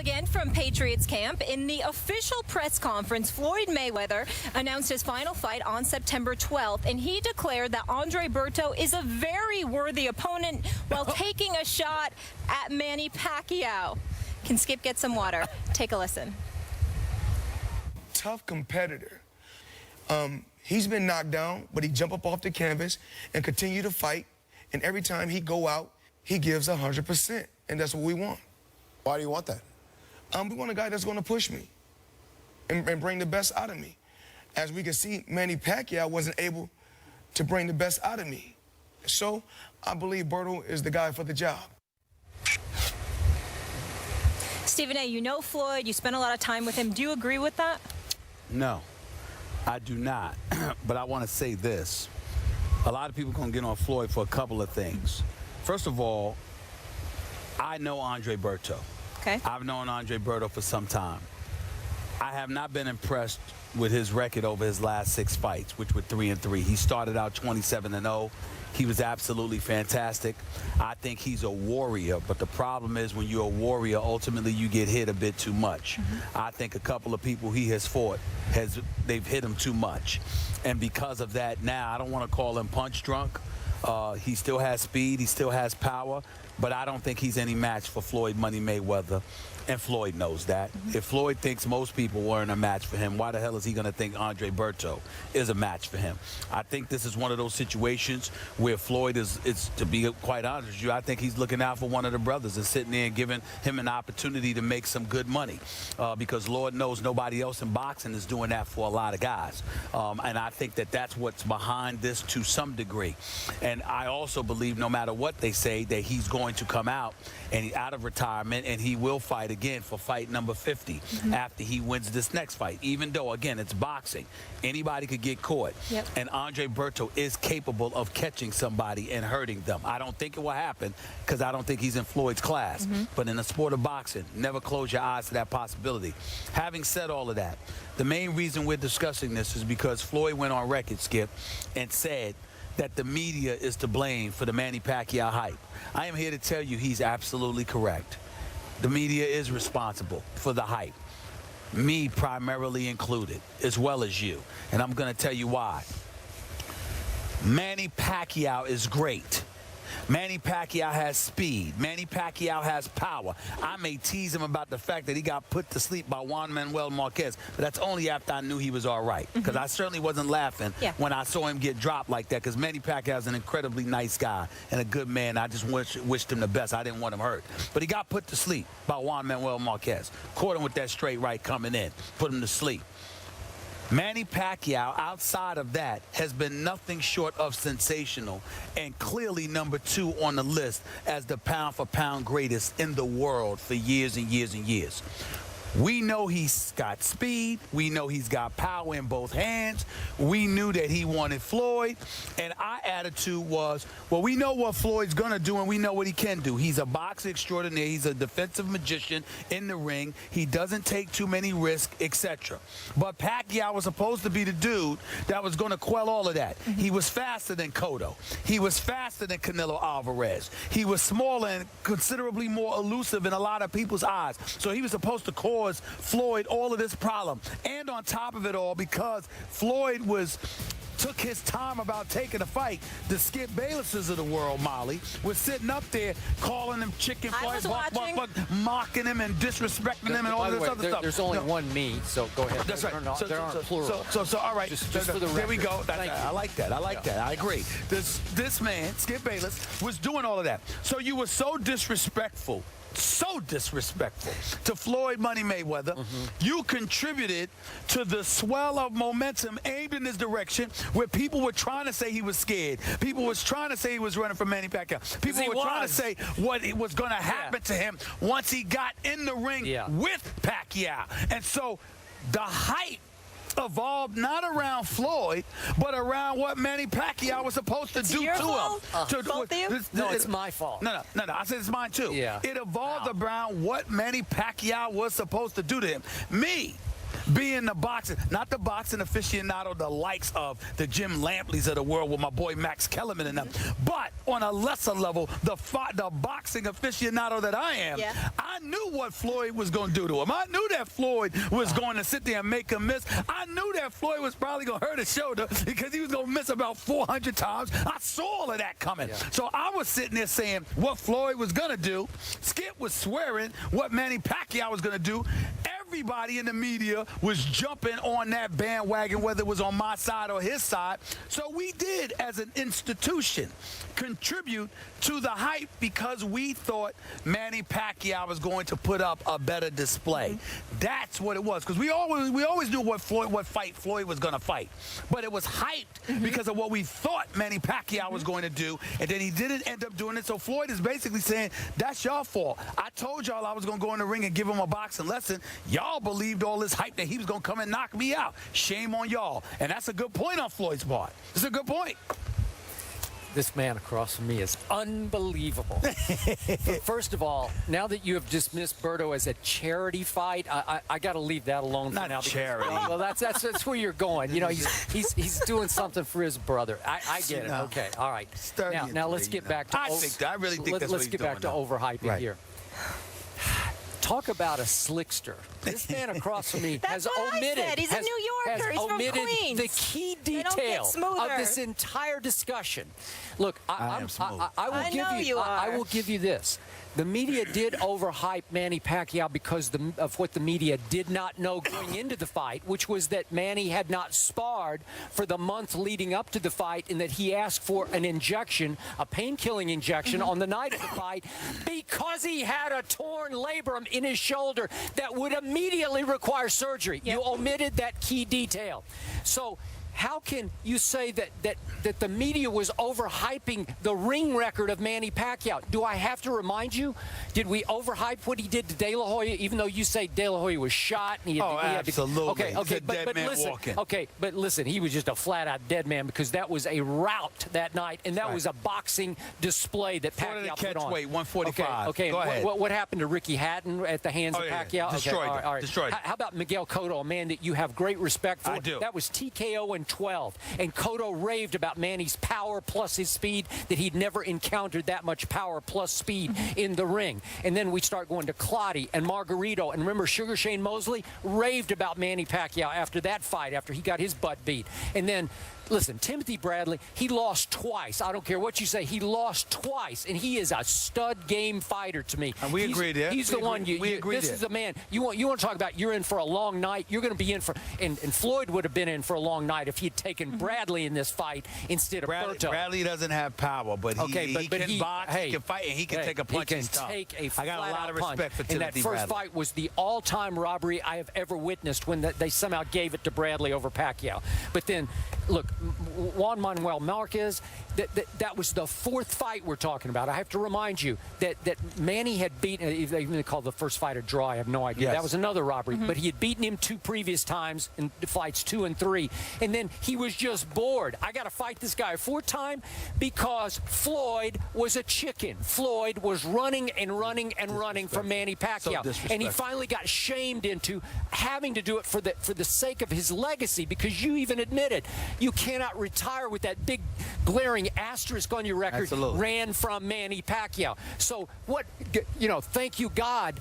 again from Patriots camp. In the official press conference, Floyd Mayweather announced his final fight on September 12th, and he declared that Andre Berto is a very worthy opponent while taking a shot at Manny Pacquiao. Can Skip get some water? Take a listen. Tough competitor. He's been knocked down, but he jump up off the canvas and continue to fight. And every time he go out, he gives 100%, and that's what we want. Why do you want that? We want a guy that's going to push me and bring the best out of me. As we can see, Manny Pacquiao wasn't able to bring the best out of me. So I believe Berto is the guy for the job. Stephen A., you know Floyd. You spent a lot of time with him. Do you agree with that? No, I do not. But I want to say this. A lot of people are going to get on Floyd for a couple of things. First of all, I know Andre Berto. Okay. I've known Andre Berto for some time. I have not been impressed with his record over his last 6 fights, which were 3-3. He started out 27-0. He was absolutely fantastic. I think he's a warrior, but the problem is when you're a warrior, ultimately you get hit a bit too much. I think a couple of people he has fought, they've hit him too much. And because of that, now, I don't want to call him punch drunk. He still has speed, he still has power, but I don't think he's any match for Floyd Money Mayweather, and Floyd knows that. If Floyd thinks most people weren't a match for him, why the hell is he going to think Andre Berto is a match for him? I think this is one of those situations where Floyd is, to be quite honest with you, I think he's looking out for one of the brothers and sitting there and giving him an opportunity to make some good money, because Lord knows nobody else in boxing is doing that for a lot of guys. And I think that that's what's behind this to some degree. And I also believe no matter what they say, that he's going to come out and out of retirement, and he will fight again for fight number 50 after he wins this next fight. Even though, again, it's boxing, anybody could get caught. And Andre Berto is capable of catching somebody and hurting them. I don't think it will happen because I don't think he's in Floyd's class. But in the sport of boxing, never close your eyes to that possibility. Having said all of that, the main reason we're discussing this is because Floyd went on record, Skip, and said that the media is to blame for the Manny Pacquiao hype. I am here to tell you he's absolutely correct. The media is responsible for the hype, me primarily included, as well as you. And I'm going to tell you why. Manny Pacquiao is great. Manny Pacquiao has speed. Manny Pacquiao has power. I may tease him about the fact that he got put to sleep by Juan Manuel Marquez, but that's only after I knew he was all right, because I certainly wasn't laughing when I saw him get dropped like that, because Manny Pacquiao is an incredibly nice guy and a good man. I just wished him the best. I didn't want him hurt. But he got put to sleep by Juan Manuel Marquez. Caught him with that straight right coming in. Put him to sleep. Manny Pacquiao, outside of that, has been nothing short of sensational and clearly number 2 on the list as the pound-for-pound greatest in the world for years and years and years. We know he's got speed. We know he's got power in both hands. We knew that he wanted Floyd. And our attitude was, well, we know what Floyd's going to do, and we know what he can do. He's a boxer extraordinaire. He's a defensive magician in the ring. He doesn't take too many risks, etc. But Pacquiao was supposed to be the dude that was going to quell all of that. He was faster than Cotto. He was faster than Canelo Alvarez. He was smaller and considerably more elusive in a lot of people's eyes. So he was supposed to cause Floyd all of this problem. And on top of it all, because Floyd took his time about taking a fight, the Skip Baylesses of the world, Molly, was sitting up there calling him chicken flies, mocking him and disrespecting him and all this other stuff. There's only one me, so go ahead. That's right. There aren't plural. So all right. Just for the record. There we go. I like that. I like that. I agree. This man, Skip Bayless, was doing all of that. So you were so disrespectful to Floyd Money Mayweather. You contributed to the swell of momentum aimed in this direction, where people were trying to say he was scared. People was trying to say he was running from Manny Pacquiao. People were trying to say what was going to happen to him once he got in the ring with Pacquiao. And so the hype evolved not around Floyd, but around what Manny Pacquiao was supposed to do to him. Both of you? No, it's my fault. No. I said it's mine too. It evolved around what Manny Pacquiao was supposed to do to him. Me, being the boxing, not the boxing aficionado, the likes of the Jim Lampleys of the world with my boy Max Kellerman and them, but on a lesser level, the boxing aficionado that I am, I knew what Floyd was going to do to him. I knew that Floyd was going to sit there and make him miss. I knew that Floyd was probably going to hurt his shoulder because he was going to miss about 400 times. I saw all of that coming. So I was sitting there saying what Floyd was going to do. Skip was swearing what Manny Pacquiao was going to do. Everybody in the media was jumping on that bandwagon, whether it was on my side or his side. So we did, as an institution, contribute to the hype because we thought Manny Pacquiao was going to put up a better display. That's what it was, because we always knew what fight Floyd was going to fight, but it was hyped because of what we thought Manny Pacquiao was going to do, and then he didn't end up doing it. So Floyd is basically saying, that's your fault. I told y'all I was going to go in the ring and give him a boxing lesson. Y'all believed all this hype that he was going to come and knock me out. Shame on y'all. And that's a good point on Floyd's part. It's a good point. This man across from me is unbelievable. First of all, now that you have dismissed Berto as a charity fight, I got to leave that alone for now. Not charity. Well, that's where you're going. You know, he's doing something for his brother. I get it. No. Okay, all right. Now let's get back to. I really think that's what let's he's get back to doing, overhyping here. Talk about a slickster. This man across from me has omitted. I said. He's a New Yorker. He's from Queens. The key They don't get detail smoother. of this entire discussion. Look, I will give you this. The media did overhype Manny Pacquiao because of what the media did not know going into the fight, which was that Manny had not sparred for the month leading up to the fight, and that he asked for an injection, a pain-killing injection, on the night of the fight because he had a torn labrum in his shoulder that would immediately require surgery. You omitted that key detail. So how can you say that the media was overhyping the ring record of Manny Pacquiao? Do I have to remind you? Did we overhype what he did to De La Hoya, even though you say De La Hoya was shot? And he had absolutely. Okay, but listen. Walking. Okay, but listen, he was just a flat-out dead man because that was a rout that night, and that was a boxing display that Pacquiao put on. Weight 145. Okay. Go ahead. What happened to Ricky Hatton at the hands of Pacquiao? Destroyed. All right. Destroyed. How about Miguel Cotto, a man that you have great respect for? I do. That was TKO in 12, and Cotto raved about Manny's power plus his speed, that he'd never encountered that much power plus speed in the ring. And then we start going to Clottey and Margarito, and remember Sugar Shane Mosley raved about Manny Pacquiao after that fight, after he got his butt beat. And then listen, Timothy Bradley, he lost twice. I don't care what you say. He lost twice, and he is a stud game fighter to me. And we agree there. He's the one. This is the man. You want to talk about you're in for a long night. You're going to be in for, and Floyd would have been in for a long night if he had taken Bradley in this fight instead of Berto. Bradley doesn't have power, but he can box, he can fight, and he can take a punch. He can take a I got a lot of punch. respect for Timothy And that first Bradley. fight was the all-time robbery I have ever witnessed when they somehow gave it to Bradley over Pacquiao. But then, look, Juan Manuel Marquez, that was the fourth fight we're talking about. I have to remind you that Manny had beaten, even called the first fight a draw, I have no idea. Yes. That was another robbery. But he had beaten him 2 previous times in fights 2 and 3. And then he was just bored. I got to fight this guy a 4th time because Floyd was a chicken. Floyd was running and running and running from Manny Pacquiao. And he finally got shamed into having to do it for the sake of his legacy, because you even admitted you cannot retire with that big glaring asterisk on your record. Absolutely. Ran from Manny Pacquiao. So what, thank you God,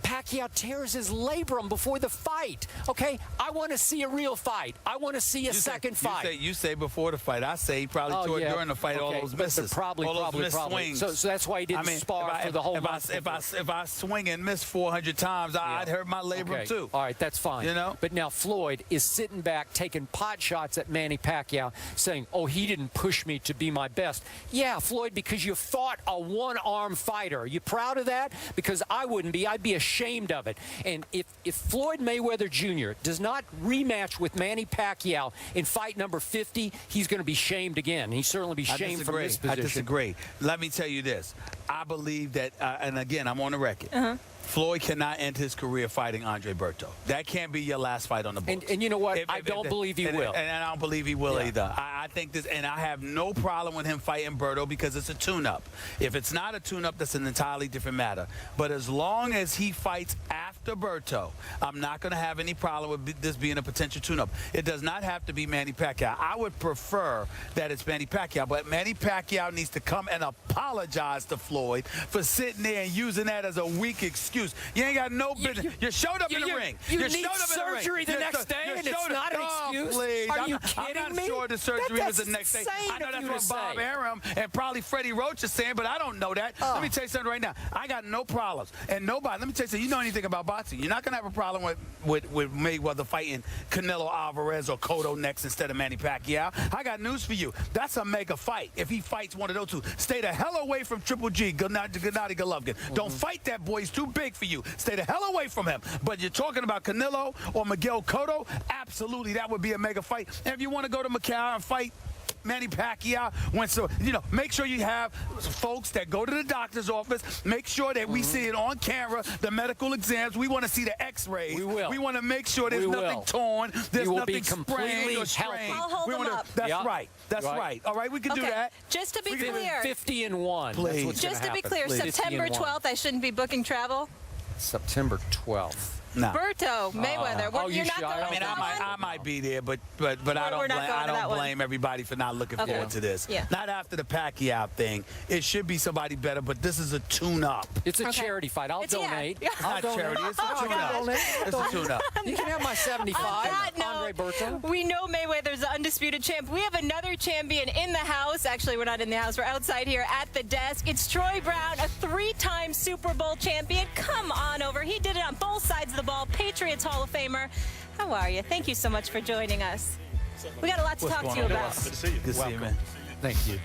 Pacquiao tears his labrum before the fight. Okay, I want to see a real fight. I want to see a second fight. You say before the fight. I say he probably tore it during the fight. All those misses, probably. swings. So that's why he didn't spar for the whole month. If I swing and miss 400 times, I'd hurt my labrum too. All right, that's fine. But now Floyd is sitting back taking pot shots at Manny Pacquiao, saying, "Oh, he didn't push me to be my best." Yeah, Floyd, because you fought a one-arm fighter. Are you proud of that? Because I wouldn't be. I'd be ashamed of it. And if Floyd Mayweather Jr. does not rematch with Manny Pacquiao in fight number 50, he's going to be shamed again. He'll certainly be shamed from this position. I disagree. Let me tell you this. I believe that, and again, I'm on the record. Floyd cannot end his career fighting Andre Berto. That can't be your last fight on the books. And you know what? I don't believe he will. And I don't believe he will either. I think this, and I have no problem with him fighting Berto because it's a tune-up. If it's not a tune-up, that's an entirely different matter. But as long as he fights after Berto, I'm not going to have any problem with this being a potential tune-up. It does not have to be Manny Pacquiao. I would prefer that it's Manny Pacquiao, but Manny Pacquiao needs to come and apologize to Floyd for sitting there and using that as a weak excuse. You ain't got no business. You showed up in the ring. You need surgery the next day, and it's not an excuse? Please. Are you kidding me? I'm not sure the surgery was the next day. I know that's what Bob Arum and probably Freddie Roach is saying, but I don't know that. Let me tell you something right now. I got no problems. And nobody, let me tell you something, you know anything about boxing, you're not going to have a problem with Mayweather fighting Canelo Alvarez or Cotto next instead of Manny Pacquiao. I got news for you. That's a mega fight if he fights one of those two. Stay the hell away from Triple G, Gennady Golovkin. Don't fight that boy. He's too big for you. Stay the hell away from him. But you're talking about Canelo or Miguel Cotto, absolutely, that would be a mega fight. And if you want to go to Macau and fight Manny Pacquiao, make sure you have folks that go to the doctor's office. Make sure that we see it on camera, the medical exams. We want to see the x-rays. We will. We want to make sure there's nothing torn, there's nothing sprained or strained. I'll hold them up. That's right. That's right. All right, we can do that. Just to be clear. 50-1. Please. Just to be clear, September 12th, I shouldn't be booking travel? September 12th. No. Berto, Mayweather. You're not going to that one? I might be there, but I don't blame everybody for not looking forward to this. Yeah. Not after the Pacquiao thing. It should be somebody better, but this is a tune-up. It's a charity fight. I'll donate. Yeah. It's not charity. It's a tune-up. It's a tune-up. You can have my 75, Andre note, Berto. we know Mayweather's the undisputed champ. We have another champion in the house. Actually, we're not in the house. We're outside here at the desk. It's Troy Brown, a 3-time Super Bowl champion. Come on over. He did it on both sides of the ball. Patriots Hall of Famer. How are you? Thank you so much for joining us. We got a lot to talk to you about. Good to see you. Good to see you, man. Thank you.